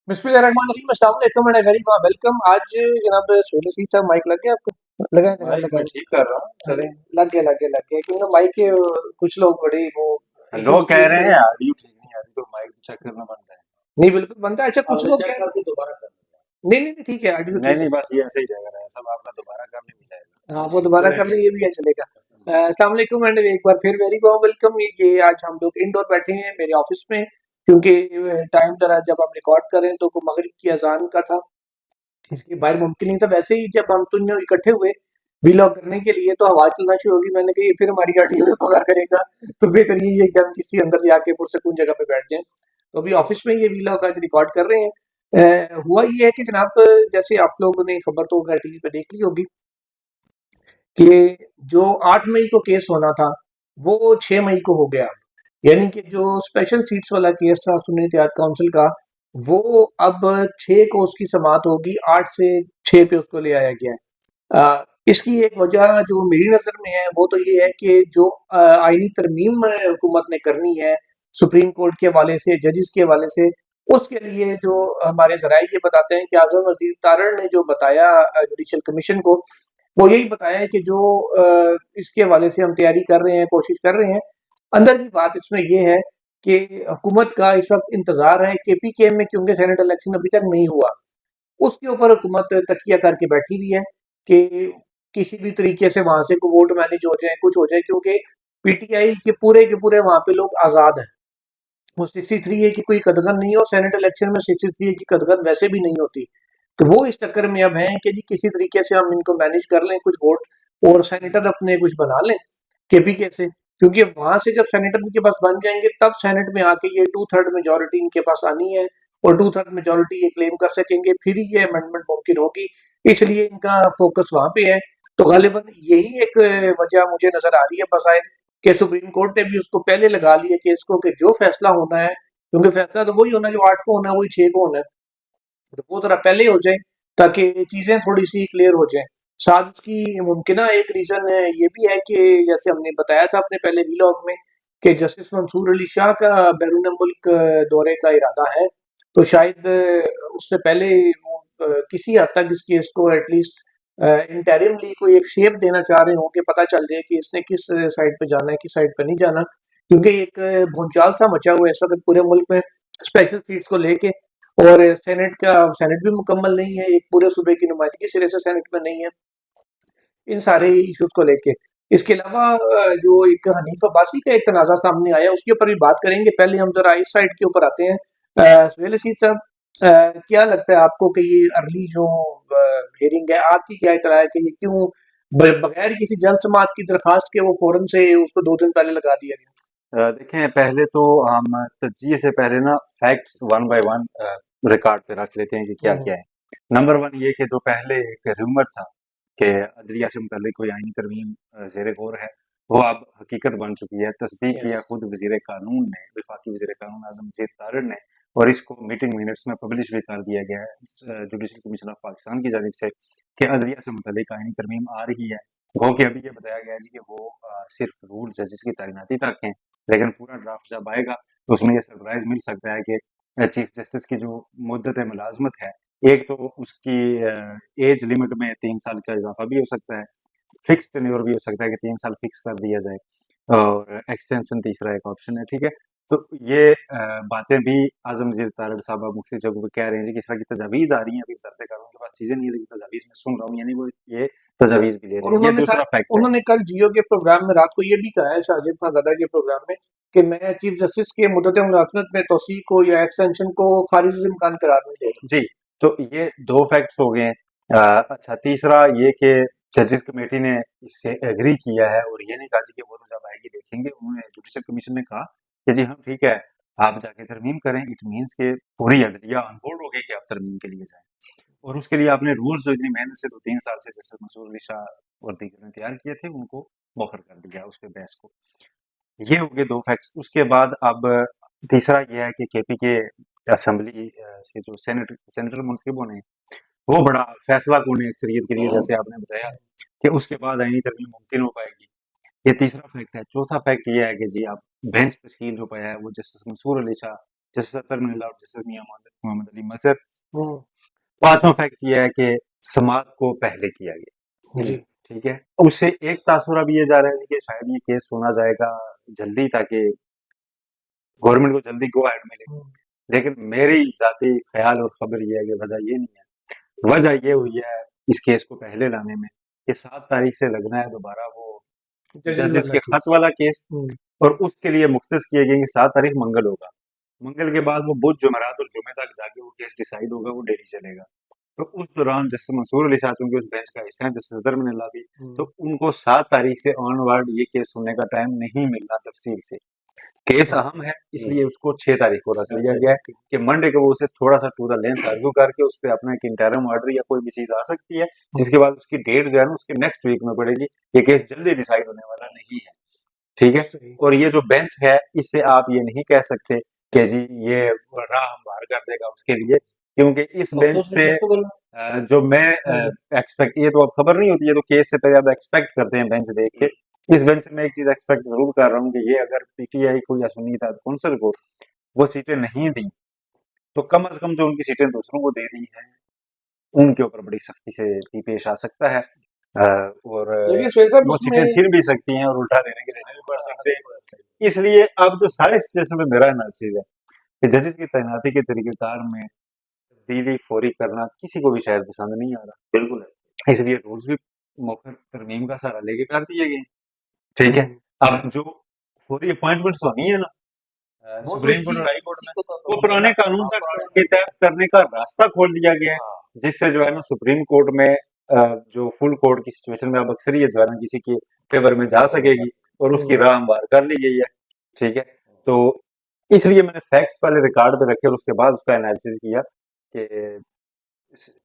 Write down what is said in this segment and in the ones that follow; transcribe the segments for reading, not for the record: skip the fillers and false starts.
बिस्मिल्लाहिर्रहमानिर्रहीम, अस्सलाम वालेकुम एंड वेरी वेलकम। आज जनाब सुहेल रशीद साहब, माइक लग गया आपको? लगाए माइक मैं लगाए। ठीक कर रहा हूँ, हाँ, चले। लग गया क्योंकि माइक के कुछ लोग बड़े वो इश्यूज लोग कह क्रिएट रहे हैं करेंगे। ऑडियो ठीक नहीं आ रही, तो माइक चेक करना बनता है। नहीं, बिल्कुल बनता है। अच्छा, कुछ आपने लोग चेक कह रहे करके हैं। दोबारा कर लिया? नहीं नहीं नहीं, ठीक है, ऑडियो नहीं ठीक नहीं, है। बस ये ऐसे ही जाएगा, रहा सब आपका दोबारा करने भी हाँ, जाएगा। वो दोबारा चले कर ले, ठीक ये भी है, चलेगा। अस्सलाम वालेकुम एंड एक बार फिर वेरी वेलकम। ये आज हम लोग इंडोर बैठे हैं मेरे ऑफिस में, क्योंकि टाइम जरा जब हम रिकॉर्ड करें तो मगरिब की अजान का था, इसलिए बाहर मुमकिन नहीं था। वैसे ही जब हम तीनों इकट्ठे हुए व्लॉग करने के लिए, तो हवा चलना शुरू होगी। मैंने कहा ये फिर हमारी गाड़ी में पका करेगा, तो बेहतर ये है कि हम किसी अंदर जाके पुरसकून जगह पे बैठ जाएं। तो अभी ऑफिस में ये व्लॉग आज रिकॉर्ड कर रहे हैं। हुआ ये है कि जनाब, जैसे आप लोगों ने खबर तो टीवी पे देख ली होगी कि जो 8 मई को केस होना था वो 6 मई को हो गया। यानी कि जो स्पेशल सीट्स वाला केस था सुन्नी इत्तेहाद काउंसिल का, वो अब 6 को उसकी समाअत होगी, 8 से 6 पे उसको ले आया गया है। इसकी एक वजह जो मेरी नज़र में है वो तो ये है कि जो आईनी तरमीम हुकूमत ने करनी है सुप्रीम कोर्ट के हवाले से, जजेस के हवाले से, उसके लिए जो हमारे ज़राए ये बताते हैं कि आज़म वज़ीर तारण ने जो बताया जुडिशल कमीशन को, वो यही बताया है कि जो इसके हवाले से हम तैयारी कर रहे हैं, कोशिश कर रहे हैं। अंदर की बात इसमें ये है कि हुकूमत का इस वक्त इंतज़ार है केपीकेएम में, क्योंकि सेनेट इलेक्शन अभी तक नहीं हुआ। उसके ऊपर हुकूमत तकिया करके बैठी हुई है कि किसी भी तरीके से वहां से को वोट मैनेज हो जाए, कुछ हो जाए, क्योंकि पीटीआई के पूरे वहां पे लोग आजाद हैं। वो 63 है की कोई कदगन नहीं है, और सेनेट इलेक्शन में 63 है की कदगन वैसे भी नहीं होती। तो वो इस चक्कर में अब है कि जी किसी तरीके से हम इनको मैनेज कर लें, कुछ वोट और सेनेटर अपने कुछ बना लें केपीके से, क्योंकि वहां से जब सेनेटर इनके पास बन जाएंगे तब सेनेट में आके ये 2/3 मेजोरिटी इनके पास आनी है, और 2/3 मेजोरिटी ये क्लेम कर सकेंगे, फिर ही ये अमेंडमेंट मुमकिन होगी। इसलिए इनका फोकस वहां पे है। तो गालिबन यही एक वजह मुझे नजर आ रही है बज़ाहिर, कि सुप्रीम कोर्ट ने भी उसको पहले लगा लिया केस को, कि जो फैसला होना है, क्योंकि फैसला तो वही होना है जो 8 को होना है, वही 6 को होना है, तो वो ज़रा पहले हो जाए ताकि चीज़ें थोड़ी-सी क्लियर हो जाएँ। साथ उसकी मुमकिना एक रीज़न ये भी है कि जैसे हमने बताया था अपने पहले व्लॉग में कि जस्टिस मंसूर अली शाह का बैरून मुल्क दौरे का इरादा है। तो शायद उससे पहले वो किसी हद तक इस केस को एटलीस्ट इंटरिमली कोई एक शेप देना चाह रहे हों कि पता चल जाए कि इसने किस साइड पे जाना है, किस साइड पे नहीं जाना। क्योंकि एक भूचाल सा मचा हुआ है इस वक़्त पूरे मुल्क में स्पेशल सीट्स को लेके, और सेनेट भी मुकम्मल नहीं है, एक पूरे सूबे की नुमाइंदगी सिरे से सेनेट में नहीं है, इन सारे इश्यूज को लेके। इसके अलावा जो एक हनीफ अब्बासी का एक तनाज़ा सामने आया, उसके ऊपर भी बात करेंगे। पहले हम ज़रा इस साइड के ऊपर आते हैं। सुहेल रशीद साहब, क्या लगता है आपको कि ये अर्ली जो हियरिंग है, आपकी क्या इत्तला है कि ये क्यों बगैर किसी जल्द समाअत की दरखास्त के वो फौरन से उसको 2 दिन पहले लगा दिया गया? देखें, पहले तो हम तज्जिए से पहले ना facts one by one record पे रख लेते हैं कि क्या हम्म। क्या है। नंबर वन ये कि जो पहले एक रूमर था कि अदलिया से मुतल्लिक कोई आईनी तरमीम ज़ेर गौर है, वो अब हकीकत बन चुकी है। तस्दीक यस। किया खुद वज़ीर कानून ने, वफाकी वज़ीर कानून आज़म मजीद तारिड़ ने, और इसको मीटिंग मिनट्स में पब्लिश भी कर दिया गया है जुडिशल कमीशन ऑफ पाकिस्तान की जानिब से कि अदलिया से मुतल्लिक आईनी तरमीम आ रही है। गो कि अभी ये बताया गया है जी कि वो सिर्फ रूल जजेस की तैनाती तक हैं, लेकिन पूरा ड्राफ्ट जब आएगा तो उसमें ये सरप्राइज मिल सकता है कि चीफ जस्टिस की जो मुद्दत मुलाजमत है, एक तो उसकी एज लिमिट में 3 साल का इजाफा भी हो सकता है, फिक्स टेन्योर भी हो सकता है कि 3 साल फिक्स कर दिया जाए, और एक्सटेंशन तीसरा एक ऑप्शन है। ठीक है, तो ये बातें भी आजम वजीर तारड़ साहब मुख्तलिफ जगहों पर कह रहे हैं जी कि इस तरह की तजावीज़ आ रही हैं। अभी वज़ारत कानून के पास चीज़ें नहीं है, लेकिन तजावीज़ मैं सुन रहा हूँ, यानी वो ये तजावीज़ भी ले रहे और हैं। ये दूसरा फैक्ट है। उन्होंने कल जियो के प्रोग्राम में रात को ये भी कहा है, शाजिद खान के प्रोग्राम में, कि मैं चीफ जस्टिस के मुद्दत मुलाजमत में तोसी को या एक्सटेंशन को खारिज इम्कान करार नहीं देगा। जी, तो ये 2 फैक्ट्स हो गए हैं। अच्छा, तीसरा ये कि जजेस कमेटी ने इससे एग्री किया है, और ये नहीं कहा जी कि वो तो जब आएगी देखेंगे। उन्होंने जुडिशल कमीशन ने कहा कि जी हाँ, ठीक है, आप जाके तरमीम करें। इट मीन्स कि पूरी अदलिया ऑन बोर्ड हो गई कि आप तरमीम के लिए जाएँ, और उसके लिए आपने रूल्स जो इतनी मेहनत से 2-3 साल से जस्टिस मंसूर अली शाह और दीगर ने तैयार किए थे, उनको मौखर कर दिया उस पे बहस को। ये हो गए 2 फैक्ट्स। उसके बाद अब तीसरा ये है कि केपी के असेंबली से जो सेनेटर मुंतखब होने हैं, वो बड़ा फैसला कौन है अक्सरियत के लिए, जैसे आपने बताया कि उसके बाद आईनी तरमीम मुमकिन हो पाएगी। ये तीसरा फैक्ट है। चौथा फैक्ट ये है कि जी आप बेंच तश्कील जो पाया है वो जस्टिस मंसूर अली शाह जस्टिस अतर मिल्ला और जस्टिस मियां मोहम्मद अली मसर। हम्म, पांचवा फैक्ट ये है कि समाअत को पहले किया गया। जी। ठीक है, उससे एक तासुर अब ये जा रहा है कि शायद ये केस सुना जाएगा जल्दी, ताकि गवर्नमेंट को जल्दी गो अहेड मिले। हम्म, लेकिन मेरी जाती ख्याल और खबर ये है कि वजह ये नहीं है। वजह ये हुई है इस केस को पहले लाने में कि 7 तारीख से लगना है दोबारा वो जजेस जजेस वाला के खत केस। वाला केस, हम्म, और उसके लिए मुख्तस किए गए कि 7 तारीख मंगल होगा। मंगल के बाद वो बुध, जुमेरात और जुमे तक जाके वो केस डिसाइड होगा, वो डेली चलेगा। तो उस दौरान जस्टिस मंसूर अली शाह चूंकि उस बेंच का हिस्सा है, जस्टिस अदर मिल्ला भी, हम्म, तो उनको 7 तारीख से ऑनवर्ड ये केस सुनने का टाइम नहीं मिलना तफसील से। केस हाँ, अहम है, इसलिए उसको 6 तारीख को रख लिया गया है कि मंडे को वो उसे थोड़ा सा टू द लेंथ आर्ग्यू करके उस पर अपना एक इंटरम ऑर्डर या कोई भी चीज आ सकती है, जिसके बाद उसकी डेट जो है ना उसके नेक्स्ट वीक में पड़ेगी। ये केस जल्दी डिसाइड होने वाला नहीं है। ठीक है, सही। और ये जो बेंच है इससे आप ये नहीं कह सकते कि जी ये राह हमवार कर देगा उसके लिए, क्योंकि इस बेंच अफसोस से निशस्त को बोलना। जो मैं हाँ जी। एक्सपेक्ट, ये तो अब खबर नहीं होती है, तो केस से पहले आप एक्सपेक्ट करते हैं बेंच देख के। इस बेंच से मैं एक चीज एक्सपेक्ट जरूर कर रहा हूँ कि ये अगर पीटीआई को या सुन्नी कौंसल को वो सीटें नहीं दी, तो कम से कम जो उनकी सीटें दूसरों को दे दी हैं उनके ऊपर बड़ी सख्ती से पेश आ सकता है। और लेकिन सुहेल साहब वो उसमें। सीटें छीन भी सकती हैं और उल्टा देने के देने भी पड़ सकते हैं। इसलिए अब जो सारी सिचुएशन में मेरा एनालिसिस है कि जजेस की तैनाती के तरीकेकार में तब्दीली फौरी करना किसी को भी शायद पसंद नहीं आ रहा। बिल्कुल है, इसलिए रूल्स भी मौखर तरमीम का सहारा लेके कर दिए गए। ठीक है, हम्म, अब जो फौरी अपॉइंटमेंट्स होनी है ना वो तो सुप्रीम कोर्ट इसी और हाई कोर्ट इसी में, को तो वो होंगे ना। पुराने कानून तक के तहत करने का रास्ता खोल दिया गया है, जिससे जो है ना सुप्रीम कोर्ट में जो फुल कोर्ट की सिचुएशन में अब अक्सरियत जो है ना किसी के फेवर में जा सकेगी, और उसकी हम्म, राह हमवार कर ली गई है। ठीक है, तो इसलिए मैंने फैक्ट्स पहले रिकॉर्ड पे रखे और उसके बाद उसका एनालिसिस किया कि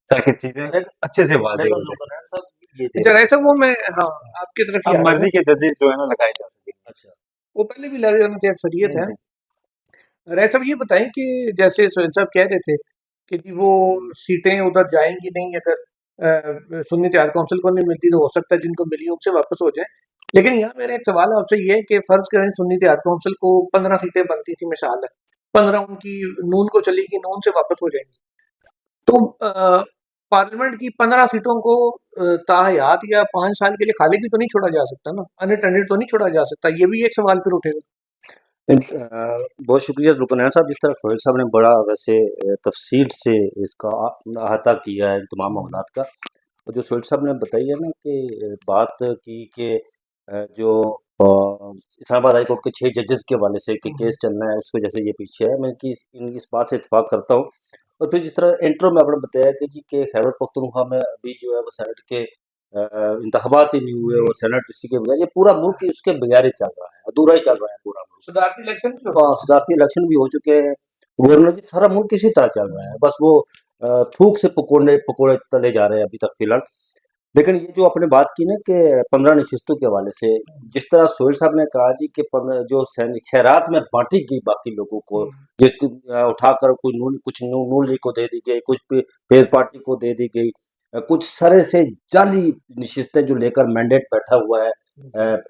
ताकि चीजें अच्छे से वाजे हो जाए। अच्छा ऐसा वो मैं, हाँ, आपकी तरफ ही अब आ रहा हूँ। मर्जी के जजेस जो है ना लगाए जा सकेंगे। वो पहले भी लगे होने थे, अक्सरियत जी है। जी। राय साहब ये बताएं कि जैसे सुहेल साहब कह रहे थे कि जी वो सीटें उधर जाएंगी नहीं अगर सुन्नी इत्तेहाद काउंसिल को नहीं मिलती, तो हो सकता है जिनको मिली उनसे वापस हो जाए। लेकिन यहाँ मेरा एक सवाल आपसे ये है कि फर्ज करें सुन्नी इत्तेहाद काउंसिल को 15 सीटें बनती थी, मिसाल है 15 उनकी नून को चलेगी, नून से वापस हो जाएंगी, तो पार्लियामेंट की 15 सीटों को ताहयात या 5 साल के लिए खाली भी तो नहीं छोड़ा जा सकता ना, अनअटेंडेड तो नहीं छोड़ा जा सकता, ये भी एक सवाल फिर उठेगा। बहुत शुक्रिया जुल्फ़िकार साहब, जिस तरह सोहेल साहब ने बड़ा वैसे तफसील से इसका अहाता किया है इन तमाम मामलात का। और जो सोहेल साहब ने बताई है ना कि बात की कि जो इस्लामाबाद हाई कोर्ट के 6 जजेस के हवाले से कि केस चलना है उसकी वजह से ये पीछे है, मैं इनकी इस बात से इत्तेफाक करता हूँ। और फिर जिस तरह इंट्रो में आपने बताया कि जी कि खैबर पख्तूनख्वा में अभी जो है वो सेनेट के इंतखाबात ही नहीं हुए और सेनेट इसी के बगैर, ये पूरा मुल्क ही उसके बगैर ही चल रहा है, अधूरा ही चल रहा है पूरा मुल्क। सदारती इलेक्शन भी हो चुके सदारती इलेक्शन भी हो चुके हैं, गवर्नर जी सारा मुल्क इसी तरह चल रहा है, बस वो थूक से पकोड़े पकोड़े तले जा रहे हैं अभी तक फिलहाल। लेकिन ये जो आपने बात की ना कि 15 नशिस्तों के हवाले से, जिस तरह सोहेल साहब ने कहा जी कि जो खैरात में बांटी गई बाकी लोगों को, हैं। जिस उठाकर कोई कुछ नून लीग को दे दी गई, कुछ पेज पार्टी को दे दी गई, कुछ सरे से जाली नशिस्तें जो लेकर मैंडेट बैठा हुआ है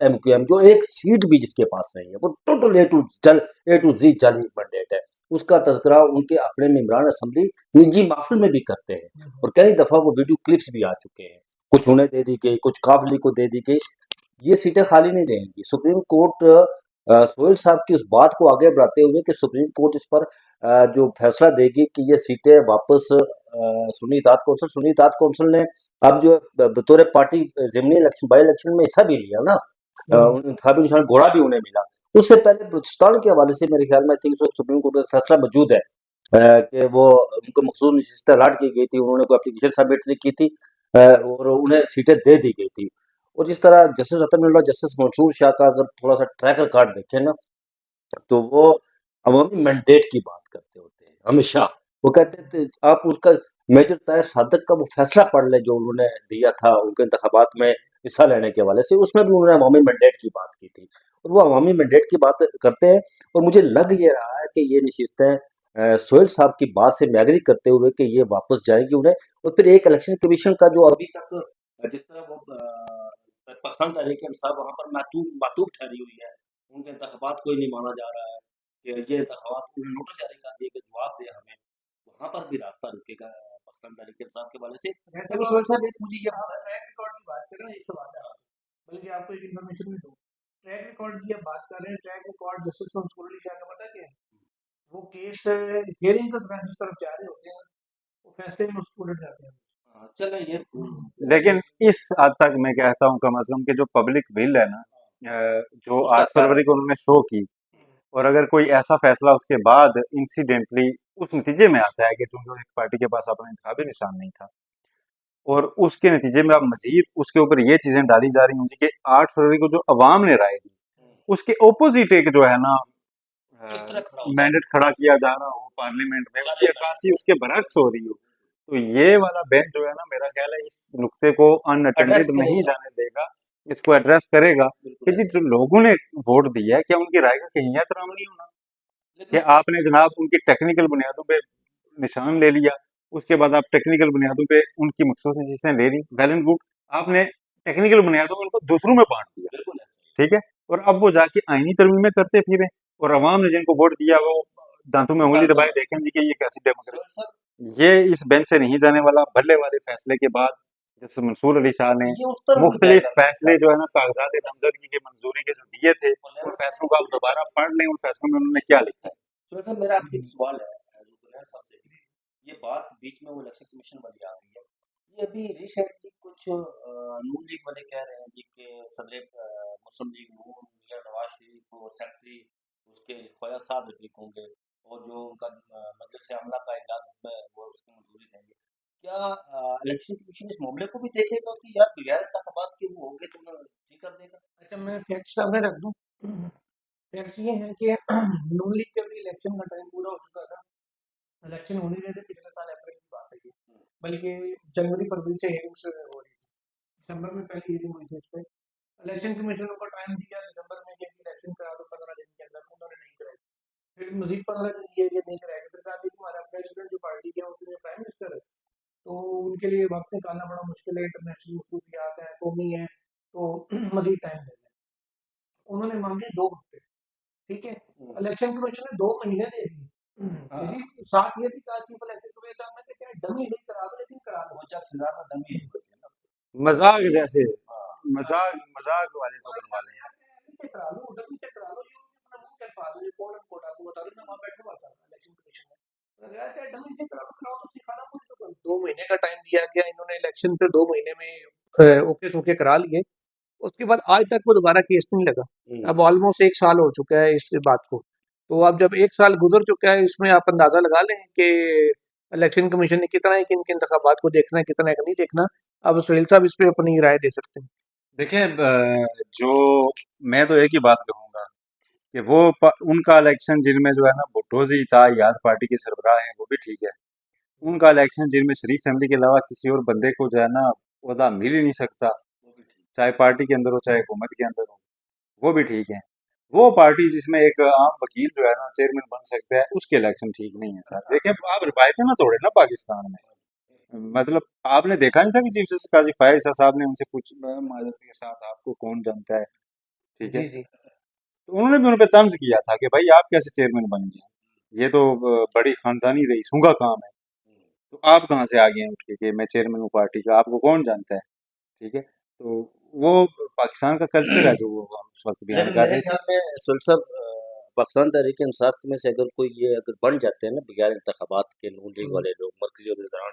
एमक्यूएम, जो एक सीट भी जिसके पास नहीं है, वो टोटल ए टू जी जाली मैंडेट है। उसका तस्करा उनके अपने मेंबरान असम्बली निजी महफिल में भी करते हैं, और कई दफ़ा वो वीडियो क्लिप्स भी आ चुके हैं। कुछ उन्हें दे दी गई, कुछ काफली को दे दी गई। ये सीटें खाली नहीं रहेंगी। सुप्रीम कोर्ट सोहेल साहब की उस बात को आगे बढ़ाते हुए कि सुप्रीम कोर्ट इस पर जो फैसला देगी कि ये सीटें वापस सुन्नी इत्तेहाद कौंसिल ने अब जो बतौर पार्टी ज़िमनी इलेक्शन बाई इलेक्शन में हिस्सा भी लिया ना, इंतखाबी निशान घोड़ा भी उन्हें मिला। उससे पहले बलूचिस्तान के हवाले से मेरे ख्याल में थिंक सुप्रीम कोर्ट का फैसला मौजूद है कि वो उनको मखसूस नशिस्तें अलाट की गई थी, उन्होंने कोई एप्लीकेशन सबमिट नहीं की थी, और उन्हें सीटें दे दी गई थी। और जिस तरह जस्टिस अतनुल्लाह, जस्टिस मंसूर शाह का अगर थोड़ा सा ट्रैक रिकॉर्ड देखें ना, तो वो अवामी मैंडेट की बात करते होते हैं हमेशा। वो कहते थे आप उसका मेजर तय सादक का वो फैसला पढ़ लें जो उन्होंने दिया था उनके इंतखाबात में हिस्सा लेने के हवाले से, उसमें भी उन्होंने अवामी मैंडेट की बात की थी, और वो अवामी मैंडेट की बात करते हैं। और मुझे लग ये रहा है कि ये नशिस्तें सोहेल साहब की बात से मैं एग्री करते हुए कि ये वापस जाएगी उन्हें। और फिर एक इलेक्शन कमीशन का जो अभी तक जिस तरह वो पाकिस्तान तहरीक इंसाफ वहाँ पर मातूब ठहरी हुई है, उनके इंतखाबात कोई नहीं माना जा रहा है। कि ये इंतखाबात को नोटिस जारी कर दिए कि जवाब दे हमें, वहाँ पर भी रास्ता रुकेगा पाकिस्तान तहरीक इंसाफ के वाले से। लेकिन सोच साहब एक मुझे ये आप बताएं। ट्रैक रिकॉर्ड की बात करें, एक सवाल है, बल्कि आपको एक इन्फॉर्मेशन भी दूँ। ट्रैक रिकॉर्ड की आप बात कर रहे हैं, track record justice Kansoli Shah का पता क्या है? वो केस हियरिंग तो फ्रांसिस तरफ जा रहे होते हैं, वो फैसले में उसको उलट जाते हैं। चलो ये लेकिन इस हद तक मैं कहता हूँ कम अज कम कि जो पब्लिक विल है ना, जो उसका 8 क्या फरवरी को उन्होंने शो की, और अगर कोई ऐसा फैसला उसके बाद इंसिडेंटली उस नतीजे में आता है कि चूंकि एक पार्टी के पास अपना इंतखाबी निशान नहीं था, और उसके नतीजे में अब मजीद उसके ऊपर ये चीजें डाली जा रही होंगी कि 8 फरवरी को जो अवाम ने राय दी उसके ओपोजिट एक जो है ना किस तरह खड़ा होता है मैंडेट खड़ा किया जा रहा हो पार्लियामेंट में, उसकी पार्लियामेंट अक्कासी उसके बरक्स हो रही हो, तो ये वाला बेंच जो है ना, मेरा ख्याल है इस नुक्ते को एड्रेस अनअटेंडेड नहीं करेगा। जाने देगा, इसको एड्रेस करेगा बिल्कुल कि जी ऐसे जो लोगों ने वोट दिया है क्या उनकी राय का कहीं एहतराम नहीं होना, लेकिन कि आपने जनाब उनकी टेक्निकल बुनियादों पे निशान ले लिया, उसके बाद आप टेक्निकल बुनियादों पे उनकी मखसूस चीजें ले ली, वेल एंड गुड, आपने टेक्निकल बुनियादों में उनको दूसरों में बांट दिया, बिल्कुल ऐसे ठीक है, और अब वो जाके आईनी तरमीमें करते फिरे, और अवाम ने जिनको वोट दिया वो दांतों में उंगली दबाए देखें जी कि ये कैसी सर डेमोक्रेसी। ये इस बेंच से नहीं जाने वाला। भले वाले फैसले के बाद जैसे मंसूर अली शाह ने ये उस तरफ भी मुख्तलिफ जाएगा फैसले जो है ना कागजात नामजदगी के मंजूरी के जो दिए थे, उन फैसलों को आप दोबारा पढ़ लें, उन फैसलों में उन्होंने क्या लिखा है। तो सर मेरा आपसे एक सवाल है जुबैर साहब से। ये बात बीच में वो इलेक्शन कमीशन वाली आ गई है, ये अभी रिसेंटली कुछ नून लीग वाले कह रहे हैं जी कि सदर मुस्लिम लीग नून मियां नवाज शरीफ और सेक्रेटरी उसके ख्वाजा साहब रफीक होंगे, और जो उनका मजलिस से अमला का इजलास में वो उसकी मंजूरी देंगे। क्या इलेक्शन कमीशन इस मामले को भी देखेगा कि यार बगैर इंतखाबात के वो होंगे तो उन्हें ठीक कर देगा? अच्छा, मैं फैक्ट्स सामने रख दूँ। फैक्ट्स ये हैं कि नून लीग के भी इलेक्शन का टाइम पूरा हो चुका था, इलेक्शन होने रहे थे, पिछले साल अप्रैल की बात है ये, बल्कि जनवरी फरवरी से हेयरिंग्स हो रही थी, दिसंबर में पहली हेयरिंग हुई थी उस पर। इलेक्शन कमीशन को टाइम दिया दिसंबर में कि इलेक्शन करा दो 15 दिन के अंदर, उन्होंने नहीं कराई। फिर मजीद 15 दिन दिए कि नहीं कराएंगे, फिर कहा कि तुम्हारा प्रेसिडेंट जो पार्टी के उनके प्राइम मिनिस्टर है, तो उनके लिए वक्त निकालना बड़ा मुश्किल है, इंटरनेशनल मसरूफियात हैं, कौमी है, तो मजीद टाइम दें। उन्होंने मांगे 2 हफ्ते, ठीक है। इलेक्शन कमीशन ने 2 महीने दे दिए। कि जी साथ ये भी कहा चीफ इलेक्शन कमीशन साहब ने कि चाहे डमी नहीं करा दो, लेकिन करा दो। वो चक सिंगार में दम ही है बस, है ना? मजाक जैसे, हाँ मजाक मजाक वाले तो बनवा लें। से करा लो, डमी से करा लो, ये अपना मुंह के अल्फाज है, कोड एंड कोड आपको बता दो, मैं वहाँ बैठा हुआ था इलेक्शन कमीशन में। मैंने कहा चाहे डमी से करा लो, कराओ तो सिखाना मुझे तो करो। 2 महीने का टाइम दिया गया इन्होंने, इलेक्शन फिर 2 महीने में ओके सोके करा लिए। उसके बाद आज तक वो दोबारा केस नहीं लगा। अब ऑलमोस्ट 1 साल हो चुका है इस बात को। तो अब जब 1 साल गुजर चुका है, इसमें आप अंदाजा लगा लें कि इलेक्शन कमीशन ने कितना है कि इनके इंतखाबात को देखना है, कितना है कि नहीं देखना। अब सुहेल साहब इस पे अपनी राय दे सकते हैं। देखें, जो मैं तो एक ही बात कहूंगा कि उनका इलेक्शन जिनमें जो है ना भुट्टो जी था याद पार्टी के सरबराह हैं वो भी ठीक है, उनका इलेक्शन जिनमें शरीफ फैमिली के अलावा किसी और बंदे को जो है ना ओहदा मिल ही नहीं सकता, वो भी ठीक। चाहे पार्टी के अंदर हो चाहे हुकूमत के अंदर हो, वो भी ठीक है। वो पार्टी जिसमें एक आम वकील जो है ना चेयरमैन बन सकता है उसके इलेक्शन ठीक नहीं है सर। देखें, आप रिवायतें ना तोड़े ना पाकिस्तान में, मतलब आपने देखा नहीं था कि चीफ जस्टिस काजी फायर शाह साहब ने उनसे पूछ माजरत के साथ आपको कौन जानता है, ठीक है, जी जी। तो उन्होंने भी उन पे तंज किया था कि भाई आप कैसे चेयरमैन बन गए, ये तो बड़ी खानदानी रईसों का काम है, तो आप कहाँ से आ गए हैं उठ के कि मैं चेयरमैन हूँ पार्टी का, आपको कौन जानता है, ठीक है। तो वो पाकिस्तान का कल्चर है जो वो हम उस वक्त बयान लेकिन कर मेरे रहे थे। ख्याल में सुल साहब पाकिस्तान तहरीक इंसाफ में से अगर कोई ये अगर बन जाते हैं ना बगैर इंतखाबात के नून लीग वाले लोग मरकजी अहदेदारान,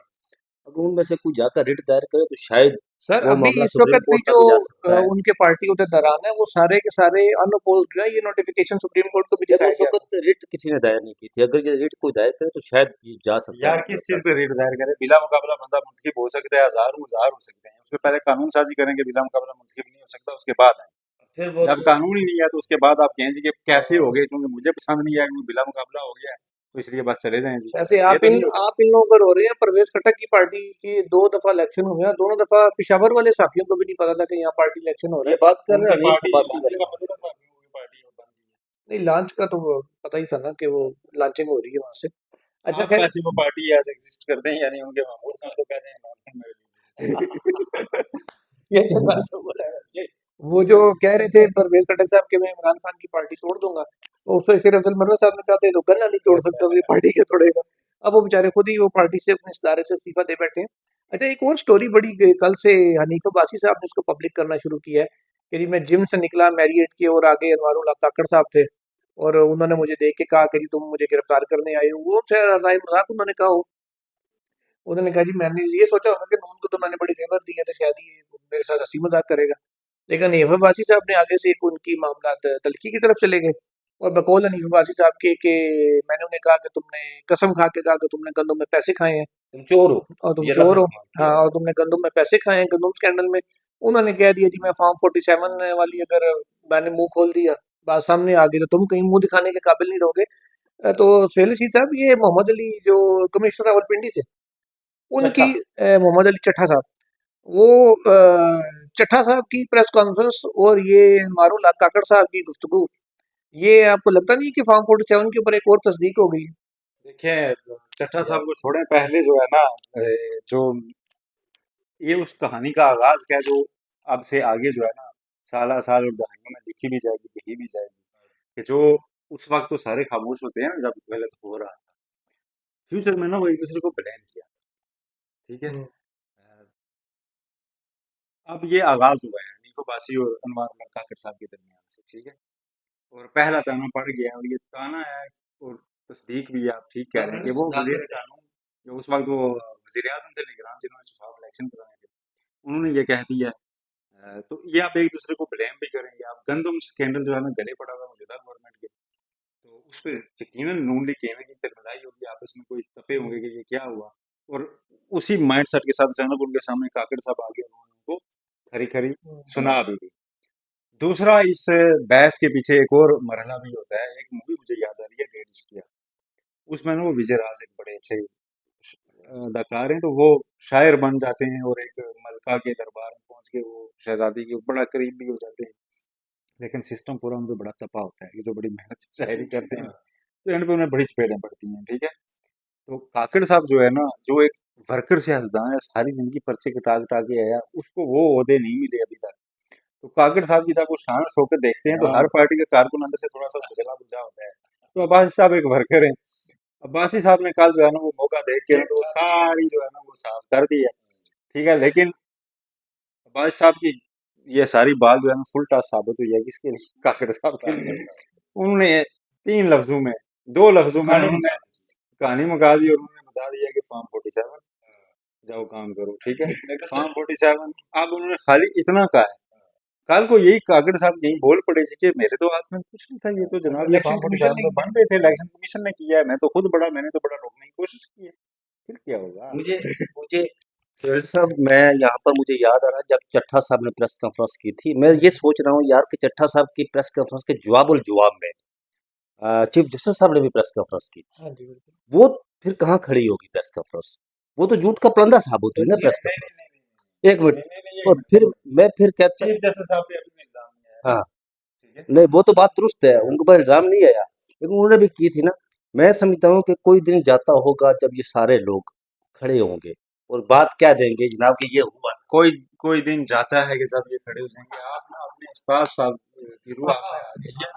अगर उनमें से कोई जाकर रिट दायर करे तो शायद सर वो अभी मामला इस सुप्रीम वक्त भी कोर्ट जो तक जा सकता है। उनके पार्टी उहदेदारान है वो सारे के सारे अनअपोज्ड है, ये नोटिफिकेशन सुप्रीम कोर्ट को भी लेकिन दिखाया उस गया। वक्त रिट किसी ने दायर नहीं की थी, अगर ये रिट कोई दायर करे तो शायद ये जा सकता है यार किस चीज पे रेट दायर करे, बिला मुकाबला बंदा मुंतखब हो सकता है, हजार हो सकते हैं, उसके पहले कानून साजी करेंगे, बिला मुकाबला मुंतखब नहीं हो सकता उसके बाद है। फिर वो जब कानून ही नहीं है तो उसके बाद आप कहें जी कि कैसे हो गए, क्योंकि मुझे पसंद नहीं आया, क्योंकि बिला मुकाबला हो गया है, तो इसलिए बस चले जाएं जी, वैसे ये तो नहीं होगा। आप इन लोगों पर हो रहे हैं। परवेज खट्टक की पार्टी की 2 दफा इलेक्शन हुए हैं, दोनों दफा पेशावर वाले साथियों को भी नहीं पता था कि यहाँ पार्टी इलेक्शन हो रहा ये है। बात कर रहे उनकी हैं हनीफ पार्टी अब्बासी लांचिंग वाले। का पता था साहब, उनकी पार्टी बन गई नहीं, लॉन्च का तो पता ही था ना कि वो लॉन्चिंग हो रही है वहां से। है। अच्छा आप खैर। कैसे वो पार्टी ऐसे एग्जिस्ट करते हैं, यानी उनके मामूल का तो कहते हैं ये तो बात तो बोला है वैसे। वो जो कह रहे थे परवेज खटक साहब के मैं इमरान खान की पार्टी तोड़ दूंगा, तो उस पर फिर अफजल मरवत साहब ने कहा था, "ये तो गन्ना नहीं तोड़ सकता, तो ये पार्टी क्या तोड़ेगा"। अब वो बेचारे खुद ही वो पार्टी से अपने इदारे से इस्तीफा दे बैठे हैं। अच्छा, एक और स्टोरी बड़ी कल से हनीफ अब्बासी साहब ने उसको पब्लिक करना शुरू किया है कि जी मैं जिम से निकला मैरिएट की और आगे अनवारुल्लाह काकड़ साहब थे और उन्होंने मुझे देख के कहा कि जी तुम मुझे गिरफ्तार करने आए हो। वो शायद रज़ाए मज़ाक उन्होंने कहा हो। उन्होंने कहा जी मैंने ये सोचा होगा कि नून को तो मैंने बड़ी फेवर दी है, तो शायद ये मेरे साथ हंसी मजाक करेगा। लेकिन हनीफ अब्बासी साहब ने आगे से एक उनकी मामला तल्खी की तरफ चले गए और बकौल हनीफ अब्बासी साहब के कि मैंने उन्हें कहा कि तुमने कसम खा के कहा कि तुमने गंदम में पैसे खाए हैं तुम चोर हो, और तुम ये चोर लफ्ज हो। इस्तेमाल किया हाँ, है। और तुमने गंदम में पैसे खाए हैं गंदम स्कैंडल में। उन्होंने कह दिया जी मैं फॉर्म 47 वाली अगर मैंने मुंह खोल दिया बात सामने आ गई तो तुम कहीं मुंह दिखाने के काबिल नहीं रहोगे। तो सुहेल रशीद साहब ये मोहम्मद अली जो कमिश्नर रावलपिंडी थे चट्टा। उनकी मोहम्मद अली चट्ठा साहब वो चट्ठा साहब की प्रेस कॉन्फ्रेंस और ये मारूल हक काकड़ साहब की गुफ्तगू, ये आपको लगता नहीं कि फॉर्म 47 के ऊपर एक और तस्दीक हो गई है? देखिए चट्टा साहब को छोड़ें, पहले जो है ना जो ये उस कहानी का आगाज क्या है जो अब से आगे जो है ना साल साल और दहाइयों में लिखी भी जाएगी, लिखी भी जाएगी, कि जो उस वक्त तो सारे खामोश होते हैं ना जब गलत हो रहा था, फ्यूचर में ना वो एक दूसरे को ब्लेम किया। ठीक है। हम्म, अब ये आगाज हुआ है हनीफ अब्बासी और अनवर काकड़ साहब के दरमियान से। ठीक है। और पहला ताना पड़ गया है और ये ताना है, और तस्दीक भी आप ठीक कह रहे हैं कि वो वजीर कानून जो उस वक्त वो वजीर आजम थे निगरान जिन्होंने शफाफ इलेक्शन कराए थे, उन्होंने ये कह दिया। तो ये आप एक दूसरे को ब्लेम भी करेंगे। आप गंदम स्कैंडल जो है ना गले पड़ा हुआ है मौजूदा गवर्नमेंट के, तो उस पर यकीनन नून लीग कहने की तरफदारी होगी, आपस में कोई तपे होंगे कि ये क्या हुआ। और उसी माइंड सेट के साथ अचानक उनके सामने काकड़ साहब आ गए, उन्होंने उनको खरी खरी सुना भी दी। दूसरा, इस बहस के पीछे एक और मरहला भी होता है। एक मूवी मुझे याद आ रही है, डेढ़ इश्किया, उसमें ना वो विजय राज एक बड़े अच्छे अदाकार हैं, तो वो शायर बन जाते हैं और एक मलका के दरबार में पहुंच के वो शहजादी के बड़ा करीब भी हो जाते हैं। लेकिन सिस्टम पूरा उन पर बड़ा तपा होता है, ये जो बड़ी मेहनत से शायरी करते हैं, तो एंड पे उन्हें बड़ी चपेटें पड़ती हैं। ठीक है। तो काकड़ साहब जो है ना, जो एक वर्कर सियासतदान है, सारी जिंदगी पर्चे कटा कटा के आया, उसको वो ओहदे नहीं मिले अभी तक। तो काकड़ साहब की जब वो शान शौकत देखते हैं तो हर पार्टी के कारकुन अंदर से थोड़ा सा बुझला बुझा होता है। तो अब्बासी साहब एक वर्कर हैं। अब्बासी साहब ने कल जो है ना वो मौका देख के ना तो वो सारी जो है ना वो साफ कर दी है। ठीक है। लेकिन अब्बासी साहब की ये सारी बात जो है ना फुल टॉस साबित हुई है किसके लिए? काकड़ साहब के लिए। उन्होंने 3 लफ्जों में, 2 लफ्जों में उन्होंने कहानी मुका दी और उन्होंने बता दिया कि फॉर्म 47 जाओ काम करो। ठीक है। फॉर्म 47 अब उन्होंने खाली इतना कहा है। कल को यही काकड़ साहब यही बोल पड़े थे कि मेरे तो हाथ में कुछ नहीं था, ये तो जनाब ये इलेक्शन फॉर्म कमीशन 47 ने तो किया। बन रहे थे, इलेक्शन कमीशन ने किया है, मैं तो खुद बड़ा, मैंने तो बड़ा रोकने की कोशिश की है। फिर क्या होगा? मुझे मुझे सुहेल साहब, मैं यहाँ पर मुझे याद आ रहा है जब चट्ठा साहब ने प्रेस कॉन्फ्रेंस की थी, मैं ये सोच रहा हूँ यार कि चट्ठा साहब की प्रेस कॉन्फ्रेंस के जवाब जवाब में चीफ जस्टिस साहब ने भी प्रेस कॉन्फ्रेंस की थी। हाँ जी बिल्कुल। वो फिर कहाँ खड़ी होगी प्रेस कॉन्फ्रेंस? वो तो झूठ का पलंदा साबित हुई ना जी, प्रेस नहीं नहीं कॉन्फ्रेंस। नहीं नहीं एक मिनट। नहीं नहीं, और फिर मैं फिर कहता, चीफ जस्टिस साहब पे अभी भी इल्जाम नहीं आया। हाँ, ठीक है। नहीं वो तो बात दुरुस्त है, उनके ऊपर इल्जाम नहीं आया, लेकिन उन्होंने भी की थी ना। मैं समझता हूँ कि कोई दिन जाता होगा जब ये सारे लोग खड़े होंगे और बात क्या देंगे जनाब कि ये हुआ। कोई कोई दिन जाता है कि जब ये खड़े हो जाएंगे। आप ना अपने उस्ताद साहब की रूह आप में आ जाइए।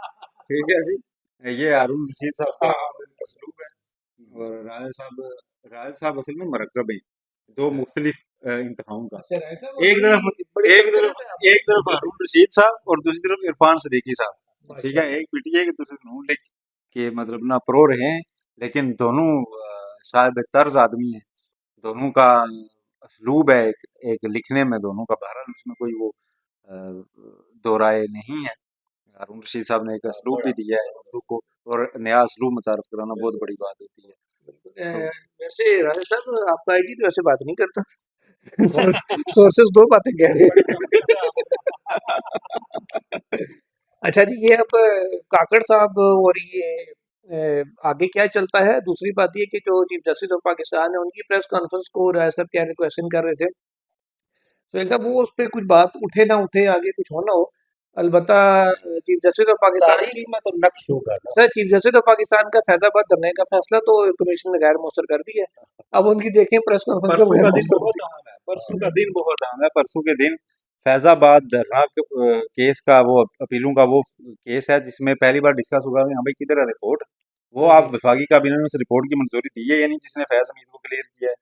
ठीक है जी। ये हारून रशीद साहब का असलूब है, और राय साहब असल में मरकब है दो मुख्तलिफ इंतहाओं का। अच्छा राय साहब एक तरफ बड़ी एक कल्चरल तरफ है आपने। एक तरफ हारून रशीद साहब और दूसरी तरफ इरफान सदीकी साहब। ठीक है। माशाल्लाह। एक पीटीए के दूसरे नून लीग के मतलब ना प्रो रहे हैं, लेकिन दोनों साहिब तर्ज आदमी हैं। दोनों का असलूब है एक लिखने में, दोनों का बहरहाल उसमें कोई वो अ, दो राय नहीं है। हारून रशीद साहब ने एक असलूब भी दिया है उर्दू को, और नया असलूब मुतारफ कराना बहुत बड़ी बात होती है। बिल्कुल। तो वैसे राय साहब आपका आईजी तो वैसे बात नहीं करता। सोर्सेस दो बातें कह रहे हैं। अच्छा जी, ये अब काकड़ साहब और ये आगे क्या चलता है? दूसरी बात ये कि जो चीफ जस्टिस ऑफ पाकिस्तान है उनकी प्रेस कॉन्फ्रेंस को राय साहब क्या क्वेश्चन कर रहे थे, तो एक साहब वो उस पर कुछ बात उठे ना उठे आगे कुछ हो ना हो, अलबत्ता चीफ जस्टिस ऑफ पाकिस्तान की तारीख में तो नक्श होगा ना। Sir chief justice of Pakistan का फैसलाबाद धरने का फैसला तो कमीशन ने गैर मौसर कर दिया है। अब उनकी देखें प्रेस कॉन्फ्रेंस का परसों गैर का दिन मौसर बहुत होती अहम है, परसों का दिन बहुत अहम है। परसों के दिन फैजाबाद धरना केस का वो अपीलों का वो केस है जिसमें पहली बार डिस्कस होगा कि हाँ भाई किधर है रिपोर्ट। वो हाँ आप जी। विफाकी काबीना ने उस रिपोर्ट की मंजूरी दी है या नहीं, जिसने फैज हमीद को क्लियर किया है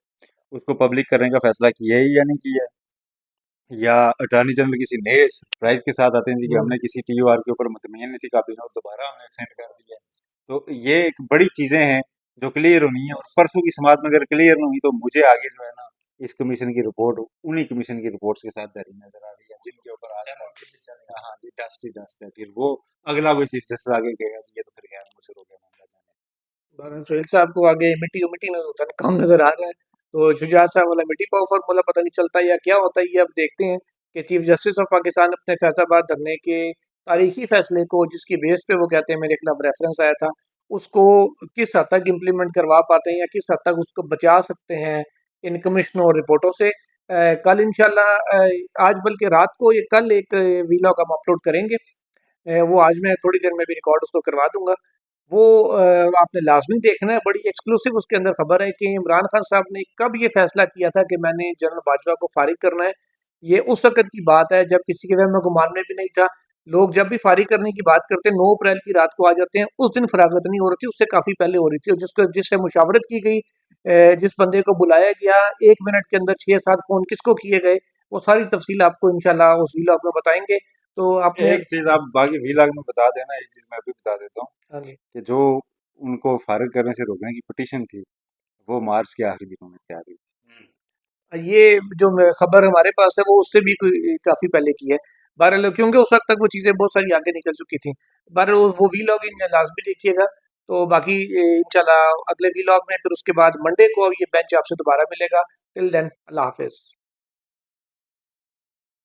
उसको पब्लिक करने का फैसला किया है या नहीं किया है, या अटॉर्नी जनरल किसी नए सरप्राइज के साथ आते हैं जी कि हमने किसी टीओआर के ऊपर मुतमिन नहीं थी काबीना और दोबारा हमने सेंड कर दिया है। तो ये एक बड़ी चीजें हैं जो क्लियर होनी है, और परसों की समाज में अगर क्लियर नहीं हुई तो मुझे आगे जो है ना इस कमीशन की रिपोर्ट उन्हीं कमीशन की रिपोर्ट्स के साथ धरी नजर आ रही है जिनके ऊपर आज तक हाँ जी डस्ट ही डस्ट है। फिर वो अगला कोई चीफ जस्टिस आगे गएगा जी, ये तो फिर गैर मुझसे हो गया मामला जाने। बहरहाल सुहेल साहब को आगे मिट्टी मिट्टी में होता है काम नजर आ रहा है। तो शुजात साहब वाला मिट्टी पाव फॉर्मूला पता नहीं चलता या क्या होता है, ये अब देखते हैं कि चीफ जस्टिस ऑफ पाकिस्तान अपने फैसलाबाद धरने के तारीखी फैसले को जिसकी बेस पे वो कहते हैं मेरे खिलाफ रेफरेंस आया था, उसको किस हद तक इम्प्लीमेंट करवा पाते हैं या किस हद तक उसको बचा सकते हैं इन कमिश्नों और रिपोर्टों से। कल इंशाल्लाह आज बल्कि रात को ये कल एक वीलॉग हम अपलोड करेंगे। वो आज मैं थोड़ी देर में भी रिकॉर्ड उसको करवा दूंगा। वो आपने लाजमी देखना है, बड़ी एक्सक्लूसिव उसके अंदर खबर है कि इमरान खान साहब ने कब ये फैसला किया था कि मैंने जनरल बाजवा को फारिग करना है। ये उस वक्त की बात है जब किसी के वहम में गुमान में भी नहीं था। लोग जब भी फारिग करने की बात करते हैं 9 अप्रैल की रात को आ जाते हैं, उस दिन फरागत नहीं हो रही थी, उससे काफ़ी पहले हो रही थी, और जिसको जिससे मुशावरत की गई, जिस बंदे को बुलाया गया, 1 मिनट के अंदर 6-7 फ़ोन किसको किए गए, वो सारी तफसील आपको इंशाल्लाह उस वीलॉग में बताएंगे। तो आपने एक चीज आप बाकी वीलॉग में बता देना, एक चीज मैं भी बता देता हूँ हाँ जी। कि जो उनको फारिग करने से रोकने की पिटीशन थी वो मार्च के आखिरी दिनों में तैयार हुई। ये जो खबर हमारे पास है वो उससे भी कोई काफ़ी पहले की है। बहरहाल क्योंकि उस वक़्त तक वो चीज़ें बहुत सारी आगे निकल चुकी थी। बहरहाल वो वीलॉग इन लाज़मी देखिएगा। तो बाकी इंशाल्लाह अगले वीलॉग में फिर उसके बाद मंडे को ये बेंच आपसे दोबारा मिलेगा। टिल देन अल्लाह हाफ़िज़।